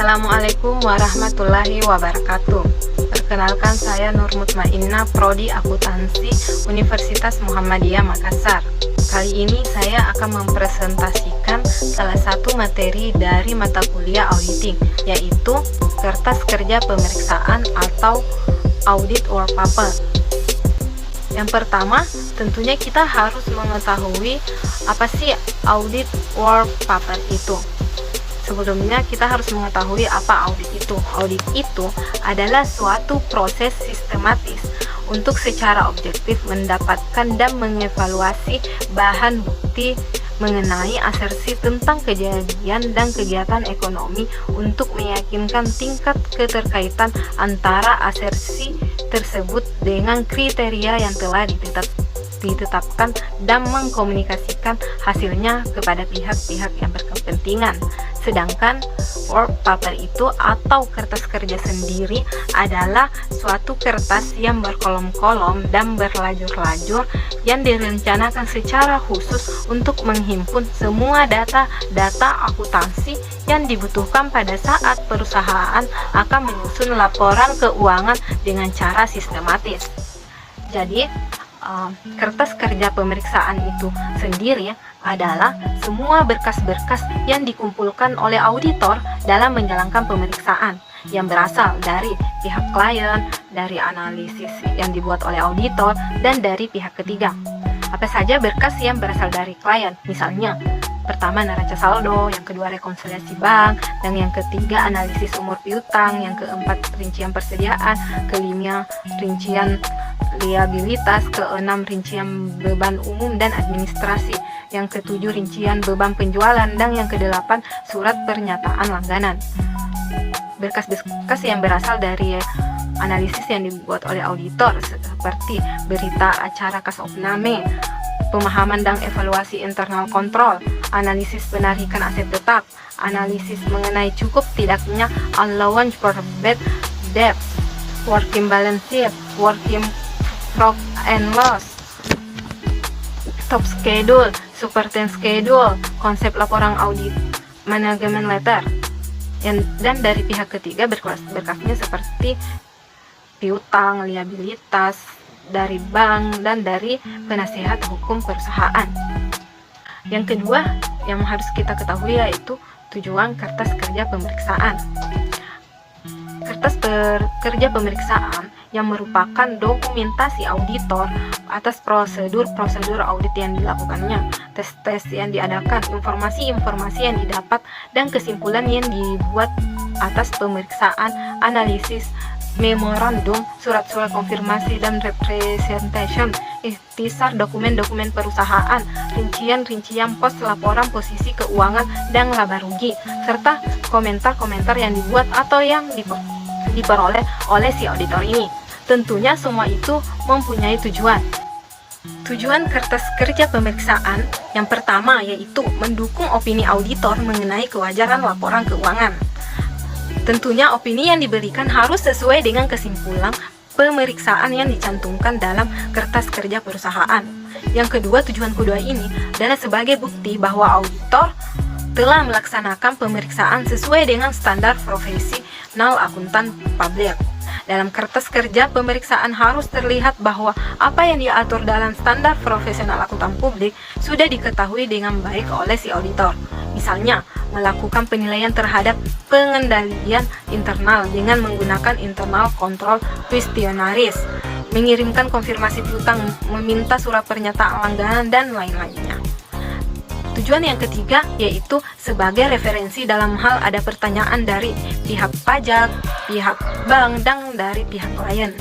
Assalamualaikum warahmatullahi wabarakatuh. Perkenalkan, saya Nur Mutmainnah, Prodi Akuntansi Universitas Muhammadiyah Makassar. Kali ini saya akan mempresentasikan salah satu materi dari mata kuliah auditing, yaitu kertas kerja pemeriksaan atau audit work paper. Yang pertama, tentunya kita harus mengetahui apa sih audit work paper itu. Sebelumnya kita harus mengetahui apa audit itu. Audit itu adalah suatu proses sistematis untuk secara objektif mendapatkan dan mengevaluasi bahan bukti mengenai asersi tentang kejadian dan kegiatan ekonomi untuk meyakinkan tingkat keterkaitan antara asersi tersebut dengan kriteria yang telah ditetapkan dan mengkomunikasikan hasilnya kepada pihak-pihak yang berkepentingan. Sedangkan work paper itu atau kertas kerja sendiri adalah suatu kertas yang berkolom-kolom dan berlajur-lajur yang direncanakan secara khusus untuk menghimpun semua data-data akuntansi yang dibutuhkan pada saat perusahaan akan menyusun laporan keuangan dengan cara sistematis. Jadi, kertas kerja pemeriksaan itu sendiri adalah semua berkas-berkas yang dikumpulkan oleh auditor dalam menjalankan pemeriksaan yang berasal dari pihak klien, dari analisis yang dibuat oleh auditor, dan dari pihak ketiga. Apa saja berkas yang berasal dari klien? Misalnya, pertama neraca saldo, yang kedua rekonsiliasi bank, dan yang ketiga analisis umur piutang, yang keempat rincian persediaan, kelima rincian liabilitas, keenam rincian beban umum dan administrasi, yang ketujuh rincian beban penjualan, dan yang kedelapan surat pernyataan langganan. Berkas-berkas yang berasal dari analisis yang dibuat oleh auditor seperti berita acara kas opname, pemahaman dan evaluasi internal kontrol, analisis penarikan aset tetap, analisis mengenai cukup tidaknya allowance for bad debt, working balance sheet, working profit and loss, top schedule, superintendent schedule, konsep laporan audit, manajemen letter, dan dari pihak ketiga berkasnya seperti piutang, liabilitas dari bank, dan dari penasihat hukum perusahaan. Yang kedua yang harus kita ketahui yaitu tujuan kertas kerja pemeriksaan. Kertas kerja pemeriksaan yang merupakan dokumentasi auditor atas prosedur-prosedur audit yang dilakukannya, tes-tes yang diadakan, informasi-informasi yang didapat, dan kesimpulan yang dibuat atas pemeriksaan, analisis, memorandum, surat-surat konfirmasi dan representation, ikhtisar dokumen-dokumen perusahaan, rincian-rincian pos laporan posisi keuangan dan laba rugi, serta komentar-komentar yang dibuat atau yang diperoleh oleh si auditor ini. Tentunya semua itu mempunyai tujuan. Tujuan kertas kerja pemeriksaan yang pertama yaitu mendukung opini auditor mengenai kewajaran laporan keuangan. Tentunya opini yang diberikan harus sesuai dengan kesimpulan pemeriksaan yang dicantumkan dalam kertas kerja perusahaan. Yang kedua, tujuan kedua ini adalah sebagai bukti bahwa auditor telah melaksanakan pemeriksaan sesuai dengan standar profesional akuntan publik. Dalam kertas kerja pemeriksaan harus terlihat bahwa apa yang diatur dalam standar profesional akuntan publik sudah diketahui dengan baik oleh si auditor. Misalnya, melakukan penilaian terhadap pengendalian internal dengan menggunakan internal control questionnaires, mengirimkan konfirmasi piutang, meminta surat pernyataan langganan, dan lain-lainnya. Tujuan yang ketiga yaitu sebagai referensi dalam hal ada pertanyaan dari pihak pajak, pihak bank, dan dari pihak klien.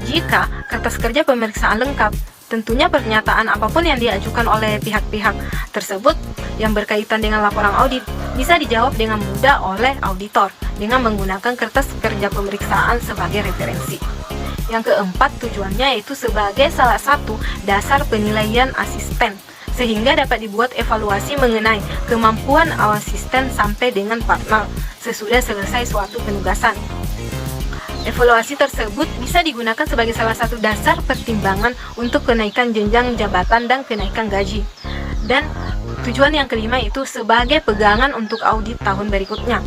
Jika kertas kerja pemeriksaan lengkap, tentunya pernyataan apapun yang diajukan oleh pihak-pihak tersebut yang berkaitan dengan laporan audit bisa dijawab dengan mudah oleh auditor dengan menggunakan kertas kerja pemeriksaan sebagai referensi. Yang keempat, tujuannya yaitu sebagai salah satu dasar penilaian asisten, sehingga dapat dibuat evaluasi mengenai kemampuan asisten sampai dengan partner sesudah selesai suatu penugasan. Evaluasi tersebut bisa digunakan sebagai salah satu dasar pertimbangan untuk kenaikan jenjang jabatan dan kenaikan gaji. Dan tujuan yang kelima itu sebagai pegangan untuk audit tahun berikutnya.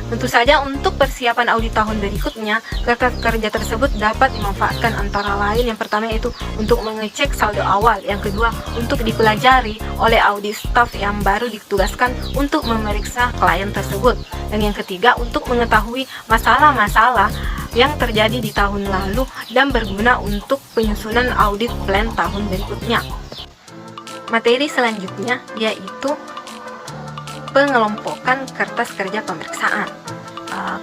Tentu saja untuk persiapan audit tahun berikutnya, kertas kerja tersebut dapat dimanfaatkan antara lain yang pertama yaitu untuk mengecek saldo awal, yang kedua untuk dipelajari oleh audit staff yang baru ditugaskan untuk memeriksa klien tersebut, dan yang ketiga untuk mengetahui masalah-masalah yang terjadi di tahun lalu dan berguna untuk penyusunan audit plan tahun berikutnya. Materi selanjutnya yaitu pengelompokan kertas kerja pemeriksaan.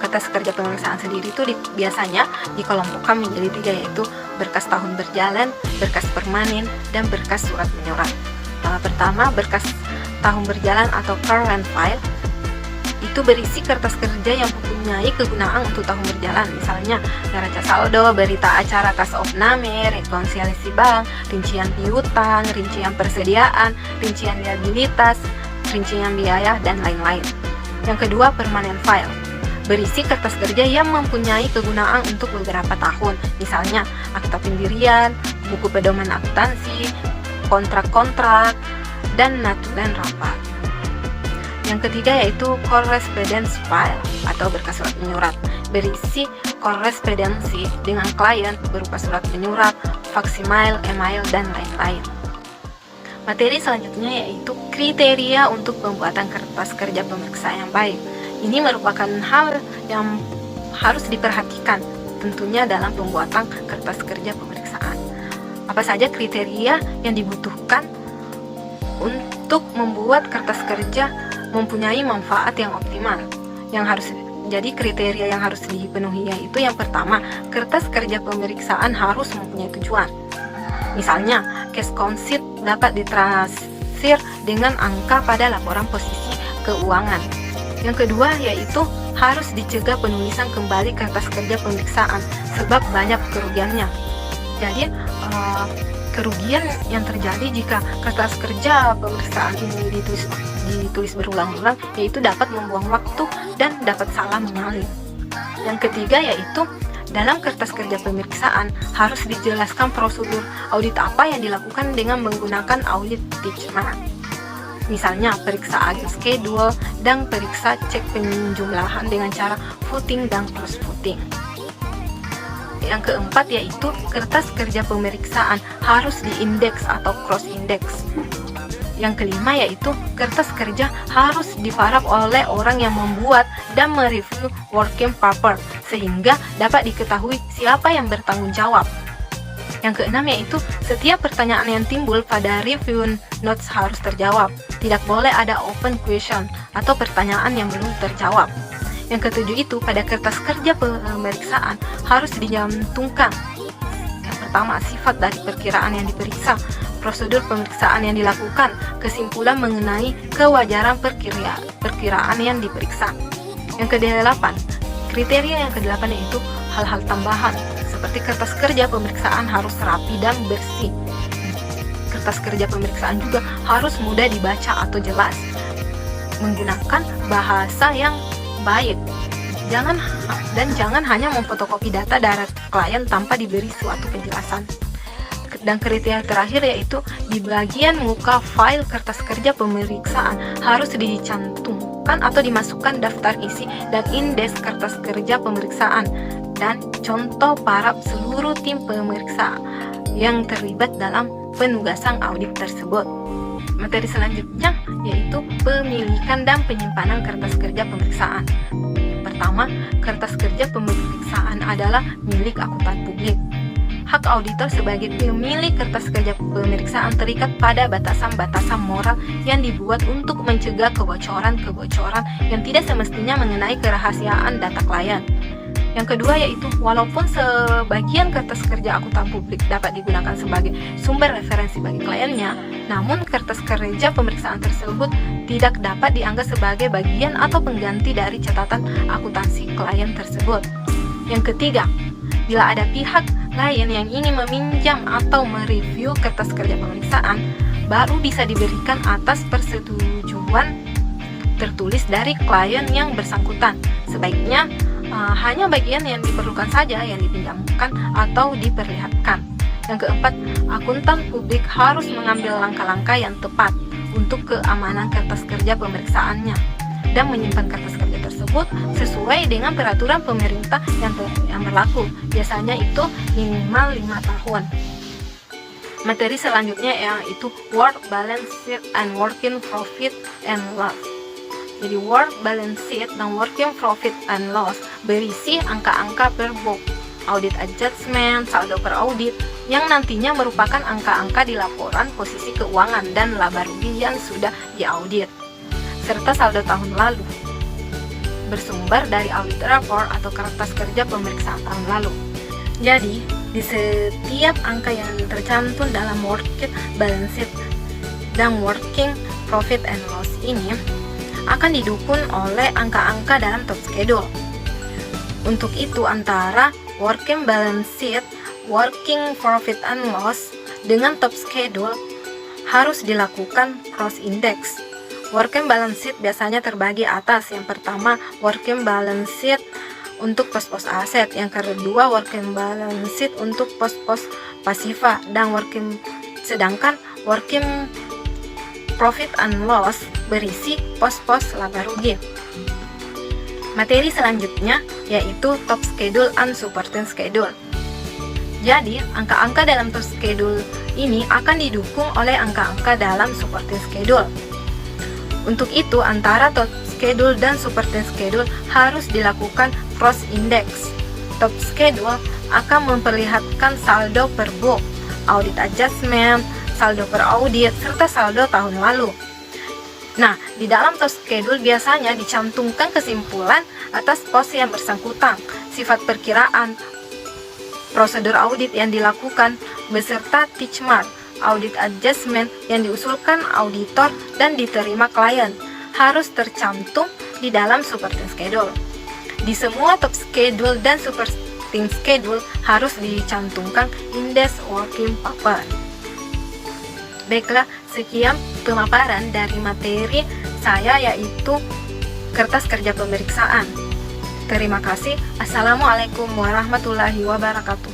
Kertas kerja pemeriksaan sendiri itu biasanya dikelompokkan menjadi 3, yaitu berkas tahun berjalan, berkas permanen, dan berkas surat menyurat. Pertama, berkas tahun berjalan atau current file itu berisi kertas kerja yang mempunyai kegunaan untuk tahun berjalan, misalnya neraca saldo, berita acara kas opname, rekonsiliasi bank, rincian piutang, rincian persediaan, rincian liabilitas, rincian biaya, dan lain-lain. Yang kedua, permanent file berisi kertas kerja yang mempunyai kegunaan untuk beberapa tahun, misalnya akta pendirian, buku pedoman akuntansi, kontrak-kontrak, dan notulen rapat. Yang ketiga yaitu correspondence file atau berkas surat menyurat, berisi korespondensi dengan klien berupa surat menyurat, faksimiles, email, dan lain-lain. Materi selanjutnya yaitu kriteria untuk pembuatan kertas kerja pemeriksaan yang baik. Ini merupakan hal yang harus diperhatikan tentunya dalam pembuatan kertas kerja pemeriksaan. Apa saja kriteria yang dibutuhkan untuk membuat kertas kerja mempunyai manfaat yang optimal? Jadi kriteria yang harus dipenuhi yaitu yang pertama, kertas kerja pemeriksaan harus mempunyai tujuan. Misalnya, cash conceit dapat ditransfer dengan angka pada laporan posisi keuangan. Yang kedua yaitu harus dicegah penulisan kembali kertas kerja pemeriksaan sebab banyak kerugiannya. Jadi kerugian yang terjadi jika kertas kerja pemeriksaan ini ditulis berulang-ulang yaitu dapat membuang waktu dan dapat salah menyalin. Yang ketiga yaitu dalam kertas kerja pemeriksaan harus dijelaskan prosedur audit apa yang dilakukan dengan menggunakan audit Teichmann. Misalnya periksa agen schedule dan periksa cek penjumlahan dengan cara footing dan cross footing. Yang keempat yaitu kertas kerja pemeriksaan harus diindeks atau cross index. Yang kelima yaitu kertas kerja harus diparaf oleh orang yang membuat dan mereview working paper sehingga dapat diketahui siapa yang bertanggung jawab. Yang keenam yaitu setiap pertanyaan yang timbul pada review notes harus terjawab. Tidak boleh ada open question atau pertanyaan yang belum terjawab. Yang ketujuh itu pada kertas kerja pemeriksaan harus dicantumkan yang pertama, sifat dari perkiraan yang diperiksa, prosedur pemeriksaan yang dilakukan, kesimpulan mengenai kewajaran perkiraan yang diperiksa. Yang kedelapan, kriteria yang kedelapan yaitu hal-hal tambahan seperti kertas kerja pemeriksaan harus rapi dan bersih. Kertas kerja pemeriksaan juga harus mudah dibaca atau jelas, menggunakan bahasa yang baik. Jangan hanya memfotokopi data dari klien tanpa diberi suatu penjelasan. Dan kriteria terakhir yaitu di bagian muka file kertas kerja pemeriksaan harus dicantumkan atau dimasukkan daftar isi dan indeks kertas kerja pemeriksaan dan contoh paraf seluruh tim pemeriksa yang terlibat dalam penugasan audit tersebut. Materi selanjutnya yaitu pemilikan dan penyimpanan kertas kerja pemeriksaan. Pertama, kertas kerja pemeriksaan adalah milik akuntan publik. Hak auditor sebagai pemilik kertas kerja pemeriksaan terikat pada batasan-batasan moral yang dibuat untuk mencegah kebocoran-kebocoran yang tidak semestinya mengenai kerahasiaan data klien. Yang kedua yaitu walaupun sebagian kertas kerja akuntan publik dapat digunakan sebagai sumber referensi bagi kliennya, namun kertas kerja pemeriksaan tersebut tidak dapat dianggap sebagai bagian atau pengganti dari catatan akuntansi klien tersebut. Yang ketiga, bila ada pihak lain yang ingin meminjam atau mereview kertas kerja pemeriksaan, baru bisa diberikan atas persetujuan tertulis dari klien yang bersangkutan. Sebaiknya hanya bagian yang diperlukan saja yang dipinjamkan atau diperlihatkan. Yang keempat, akuntan publik harus mengambil langkah-langkah yang tepat untuk keamanan kertas kerja pemeriksaannya dan menyimpan kertas kerja tersebut tersebut sesuai dengan peraturan pemerintah yang berlaku. Biasanya itu minimal 5 tahun. Materi selanjutnya yaitu work balance sheet and working profit and loss. Jadi work balance sheet dan working profit and loss berisi angka-angka per book, audit adjustment, saldo per audit, yang nantinya merupakan angka-angka di laporan posisi keuangan dan laba rugi yang sudah diaudit, serta saldo tahun lalu, bersumber dari audit report atau kertas kerja pemeriksaan tahun lalu. Jadi, di setiap angka yang tercantum dalam working balance sheet dan working profit and loss ini akan didukung oleh angka-angka dalam top schedule. Untuk itu, antara working balance sheet, working profit and loss dengan top schedule harus dilakukan cross index. Working balance sheet biasanya terbagi atas. Yang pertama, working balance sheet untuk pos-pos aset. Yang kedua, working balance sheet untuk pos-pos pasifa, dan sedangkan working profit and loss berisi pos-pos laba rugi. Materi selanjutnya yaitu top schedule and supporting schedule. Jadi, angka-angka dalam top schedule ini akan didukung oleh angka-angka dalam supporting schedule. Untuk itu, antara top schedule dan supporting schedule harus dilakukan cross index. Top schedule akan memperlihatkan saldo per book, audit adjustment, saldo per audit, serta saldo tahun lalu. Nah, di dalam top schedule biasanya dicantumkan kesimpulan atas pos yang bersangkutan, sifat perkiraan, prosedur audit yang dilakukan, beserta tick mark, audit adjustment yang diusulkan auditor dan diterima klien, harus tercantum di dalam supporting schedule. Di semua top schedule dan supporting schedule harus dicantumkan index working paper. Baiklah, sekian pemaparan dari materi saya yaitu kertas kerja pemeriksaan. Terima kasih. Assalamualaikum warahmatullahi wabarakatuh.